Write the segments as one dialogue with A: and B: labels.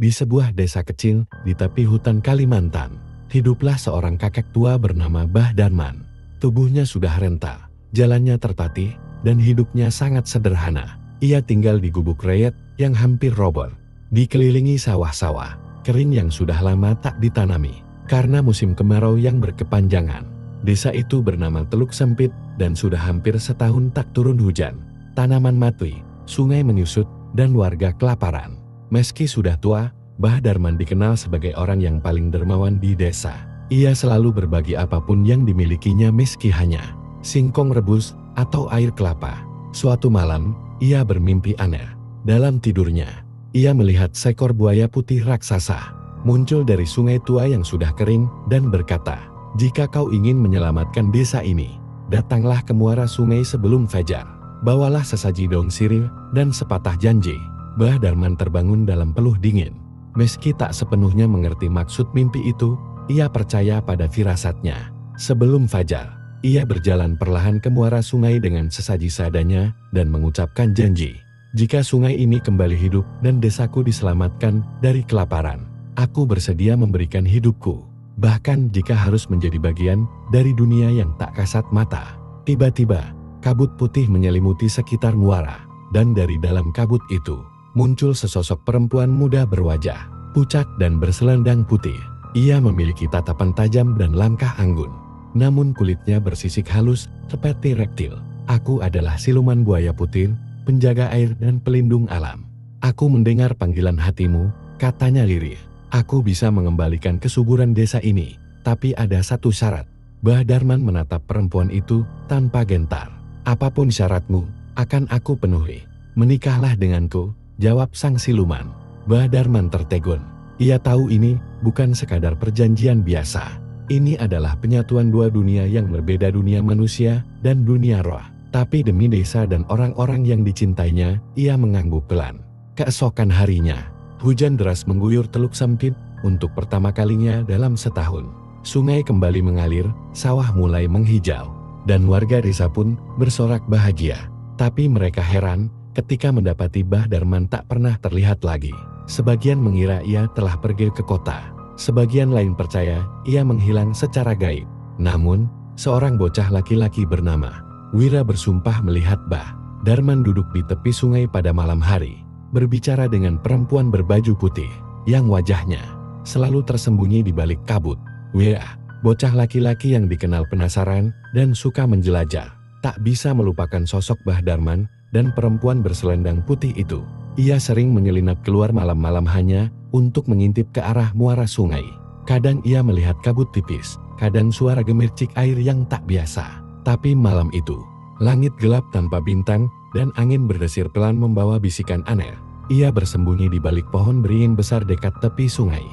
A: Di sebuah desa kecil di tepi hutan Kalimantan, hiduplah seorang kakek tua bernama Bah Darman. Tubuhnya sudah renta, jalannya tertatih, dan hidupnya sangat sederhana. Ia tinggal di gubuk reyet yang hampir roboh, dikelilingi sawah-sawah kering yang sudah lama tak ditanami karena musim kemarau yang berkepanjangan. Desa itu bernama Teluk Sempit dan sudah hampir setahun tak turun hujan. Tanaman mati, sungai menyusut, dan warga kelaparan. Meski sudah tua, Bah Darman dikenal sebagai orang yang paling dermawan di desa. Ia selalu berbagi apapun yang dimilikinya, meski hanya singkong rebus atau air kelapa. Suatu malam, ia bermimpi aneh. Dalam tidurnya, ia melihat seekor buaya putih raksasa muncul dari sungai tua yang sudah kering dan berkata, "Jika kau ingin menyelamatkan desa ini, datanglah ke muara sungai sebelum fajar. Bawalah sesaji daun sirih dan sepatah janji." Bah Darman terbangun dalam peluh dingin. Meski tak sepenuhnya mengerti maksud mimpi itu, ia percaya pada firasatnya. Sebelum fajar, ia berjalan perlahan ke muara sungai dengan sesaji seadanya dan mengucapkan janji. "Jika sungai ini kembali hidup dan desaku diselamatkan dari kelaparan, aku bersedia memberikan hidupku. Bahkan jika harus menjadi bagian dari dunia yang tak kasat mata." Tiba-tiba, kabut putih menyelimuti sekitar muara, dan dari dalam kabut itu muncul sesosok perempuan muda berwajah pucat dan berselendang putih. Ia memiliki tatapan tajam dan langkah anggun, namun kulitnya bersisik halus seperti reptil. "Aku adalah siluman buaya putih, penjaga air dan pelindung alam. Aku mendengar panggilan hatimu," katanya lirih. "Aku bisa mengembalikan kesuburan desa ini, tapi ada satu syarat." Bah Darman menatap perempuan itu tanpa gentar. "Apapun syaratmu, akan aku penuhi." "Menikahlah denganku," jawab sang siluman. Bah Darman tertegun. Ia tahu ini bukan sekadar perjanjian biasa. Ini adalah penyatuan dua dunia yang berbeda, dunia manusia dan dunia roh. Tapi demi desa dan orang-orang yang dicintainya, ia mengangguk pelan. Keesokan harinya, hujan deras mengguyur Teluk Sempit untuk pertama kalinya dalam setahun. Sungai kembali mengalir, sawah mulai menghijau, dan warga desa pun bersorak bahagia. Tapi mereka heran ketika mendapati Bah Darman tak pernah terlihat lagi. Sebagian mengira ia telah pergi ke kota, sebagian lain percaya ia menghilang secara gaib. Namun, seorang bocah laki-laki bernama Wira bersumpah melihat Bah Darman duduk di tepi sungai pada malam hari, berbicara dengan perempuan berbaju putih, yang wajahnya selalu tersembunyi di balik kabut. Wira, bocah laki-laki yang dikenal penasaran dan suka menjelajah, tak bisa melupakan sosok Bah Darman dan perempuan berselendang putih itu. Ia sering menyelinap keluar malam-malam hanya untuk mengintip ke arah muara sungai. Kadang ia melihat kabut tipis, kadang suara gemercik air yang tak biasa. Tapi malam itu, langit gelap tanpa bintang dan angin berdesir pelan membawa bisikan aneh. Ia bersembunyi di balik pohon beringin besar dekat tepi sungai.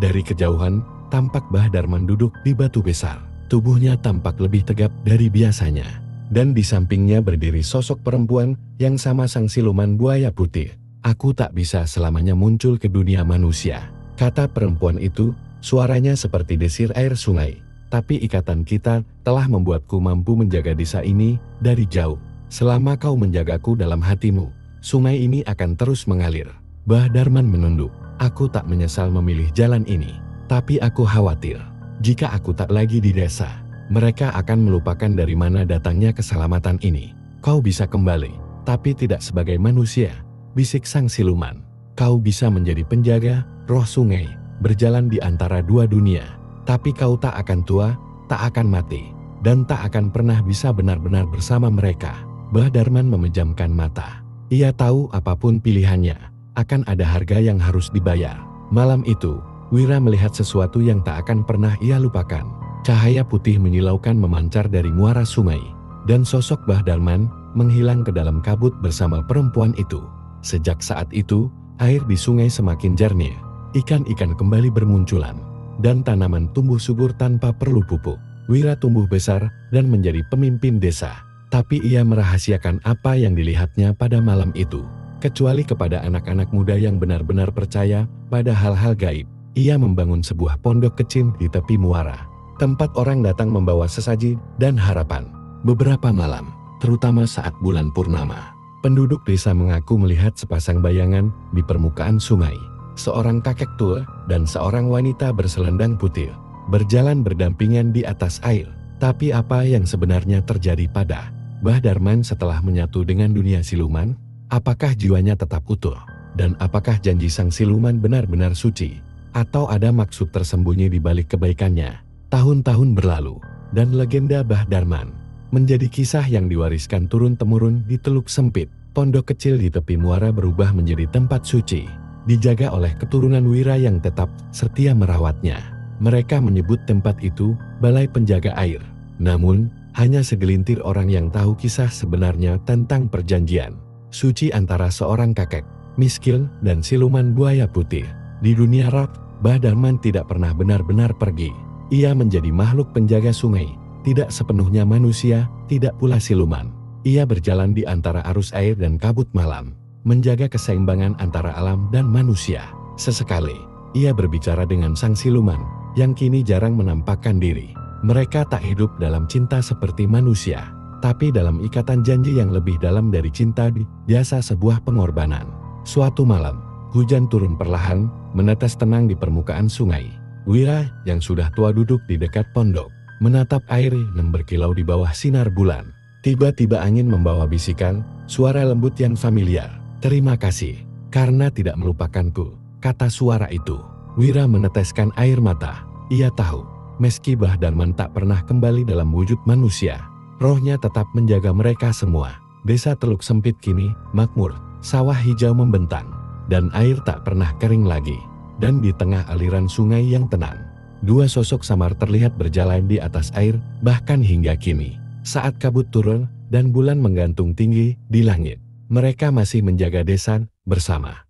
A: Dari kejauhan, tampak Bah Darman duduk di batu besar. Tubuhnya tampak lebih tegap dari biasanya. Dan di sampingnya berdiri sosok perempuan yang sama sang siluman buaya putih. "Aku tak bisa selamanya muncul ke dunia manusia," kata perempuan itu, suaranya seperti desir air sungai. "Tapi ikatan kita telah membuatku mampu menjaga desa ini dari jauh. Selama kau menjagaku dalam hatimu, sungai ini akan terus mengalir." Bah Darman menunduk. "Aku tak menyesal memilih jalan ini, tapi aku khawatir jika aku tak lagi di desa, mereka akan melupakan dari mana datangnya keselamatan ini. Kau bisa kembali, tapi tidak sebagai manusia," bisik sang siluman. "Kau bisa menjadi penjaga roh sungai, berjalan di antara dua dunia. Tapi kau tak akan tua, tak akan mati, dan tak akan pernah bisa benar-benar bersama mereka." Bah Darman memejamkan mata. Ia tahu apapun pilihannya, akan ada harga yang harus dibayar. Malam itu, Wira melihat sesuatu yang tak akan pernah ia lupakan. Cahaya putih menyilaukan memancar dari muara sungai, dan sosok Bah Darman menghilang ke dalam kabut bersama perempuan itu. Sejak saat itu, air di sungai semakin jernih, ikan-ikan kembali bermunculan, dan tanaman tumbuh subur tanpa perlu pupuk. Wira tumbuh besar dan menjadi pemimpin desa. Tapi ia merahasiakan apa yang dilihatnya pada malam itu. Kecuali kepada anak-anak muda yang benar-benar percaya pada hal-hal gaib. Ia membangun sebuah pondok kecil di tepi muara, tempat orang datang membawa sesaji dan harapan. Beberapa malam, terutama saat bulan purnama, penduduk desa mengaku melihat sepasang bayangan di permukaan sungai. Seorang kakek tua dan seorang wanita berselendang putih berjalan berdampingan di atas air. Tapi apa yang sebenarnya terjadi pada Mbah Darman setelah menyatu dengan dunia siluman? Apakah jiwanya tetap utuh? Dan apakah janji sang siluman benar-benar suci? Atau ada maksud tersembunyi di balik kebaikannya? Tahun-tahun berlalu, dan legenda Mbah Darman menjadi kisah yang diwariskan turun-temurun di Teluk Sempit. Pondok kecil di tepi muara berubah menjadi tempat suci, dijaga oleh keturunan Wira yang tetap setia merawatnya. Mereka menyebut tempat itu Balai Penjaga Air. Namun, hanya segelintir orang yang tahu kisah sebenarnya tentang perjanjian suci antara seorang kakek miskin dan siluman buaya putih. Di dunia rock, Mbah Darman tidak pernah benar-benar pergi. Ia menjadi makhluk penjaga sungai, tidak sepenuhnya manusia, tidak pula siluman. Ia berjalan di antara arus air dan kabut malam, menjaga keseimbangan antara alam dan manusia. Sesekali, ia berbicara dengan sang siluman, yang kini jarang menampakkan diri. Mereka tak hidup dalam cinta seperti manusia, tapi dalam ikatan janji yang lebih dalam dari cinta di jasa sebuah pengorbanan. Suatu malam, hujan turun perlahan, menetes tenang di permukaan sungai. Wira, yang sudah tua duduk di dekat pondok, menatap air yang berkilau di bawah sinar bulan. Tiba-tiba angin membawa bisikan, suara lembut yang familiar. "Terima kasih, karena tidak melupakanku," kata suara itu. Wira meneteskan air mata. Ia tahu, meski Mbah Darman tak pernah kembali dalam wujud manusia, rohnya tetap menjaga mereka semua. Desa Teluk Sempit kini makmur, sawah hijau membentang, dan air tak pernah kering lagi. Dan di tengah aliran sungai yang tenang, dua sosok samar terlihat berjalan di atas air, bahkan hingga kini. Saat kabut turun dan bulan menggantung tinggi di langit, mereka masih menjaga desa bersama.